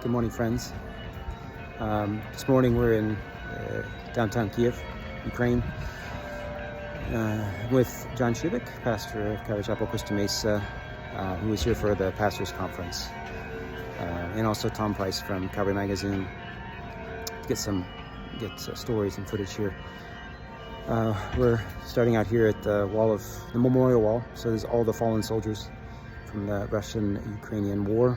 Good morning, friends. This morning we're in downtown Kiev, Ukraine, with John Shubik, pastor of Calvary Chapel Costa Mesa, who was here for the pastors' conference, and also Tom Price from Calvary Magazine. To get stories and footage here. We're starting out here at the memorial wall. So there's all the fallen soldiers from the Russian-Ukrainian war.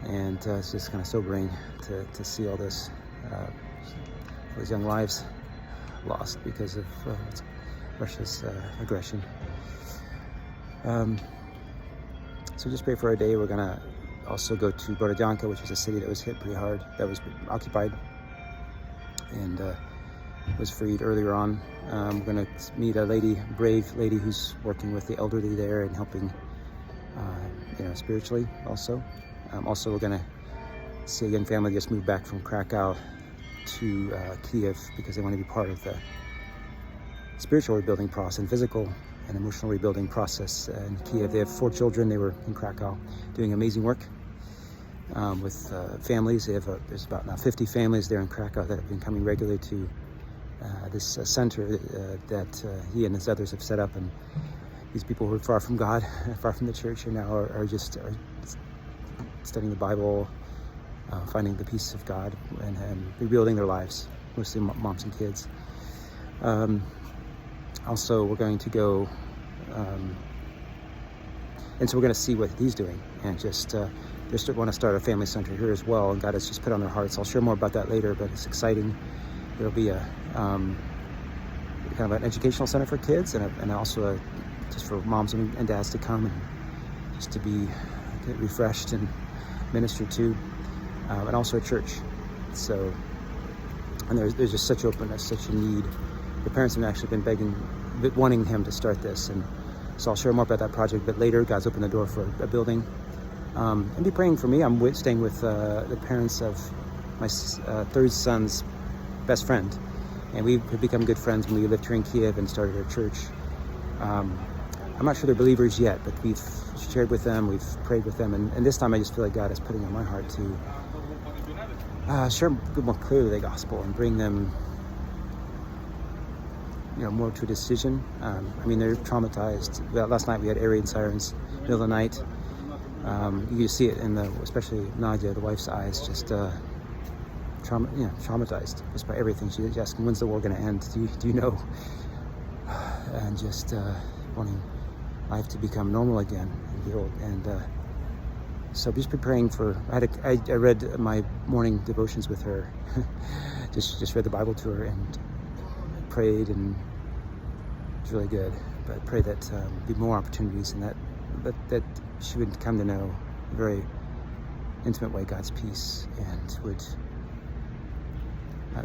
And it's just kind of sobering to see all this, those young lives lost because of Russia's aggression. So just pray for our day. We're going to also go to Borodyanka, which is a city that was hit pretty hard, that was occupied and was freed earlier on. We're going to meet a brave lady who's working with the elderly there and helping spiritually also. Also, we're going to see a young family just moved back from Krakow to Kiev because they want to be part of the spiritual rebuilding process and physical and emotional rebuilding process in Kiev. They have 4 children. They were in Krakow doing amazing work with families. There's about now 50 families there in Krakow that have been coming regularly to this center that he and his others have set up. And these people who are far from God, far from the church, and now are studying the Bible, finding the peace of God, and rebuilding their lives, mostly moms and kids. Also, we're going to go, and so we're going to see what he's doing, and just want to start a family center here as well, and God has just put on their hearts. I'll share more about that later, but it's exciting. There'll be a kind of an educational center for kids, and also just for moms and dads to come and just to get refreshed and ministered to, and also a church. So, and there's just such openness, such a need. The parents have actually been wanting him to start this, and so I'll share more about that project a bit later. God's opened the door for a building, and be praying for me. I'm staying with the parents of my third son's best friend, and we've become good friends when we lived here in Kiev and started our church. I'm not sure they're believers yet, but we've shared with them, we've prayed with them, and this time I just feel like God is putting on my heart to share more clearly the gospel and bring them, more to a decision. They're traumatized. Last night we had air raid sirens, middle of the night. You can see it in especially Nadia, the wife's eyes, just traumatized just by everything. She's asking, when's the war going to end? Do you know? And just wanting life to become normal again and healed. And so just preparing for. I read my morning devotions with her. just read the Bible to her and prayed, and it was really good. But I pray that be more opportunities, and that she would come to know in a very intimate way God's peace, and would.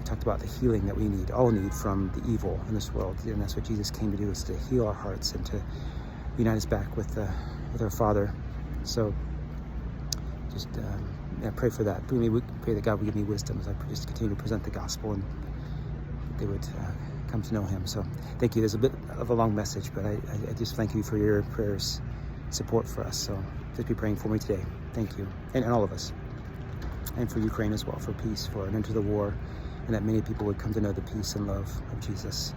Talked about the healing that we all need from the evil in this world, and that's what Jesus came to do, is to heal our hearts and to unite us back with our Father. So just pray for that. Pray that God would give me wisdom as I just continue to present the gospel, and they would come to know Him. So thank you. There's a bit of a long message, but I just thank you for your prayers, support for us. So just be praying for me today. Thank you, and all of us, and for Ukraine as well, for peace, for an end to the war, and that many people would come to know the peace and love of Jesus.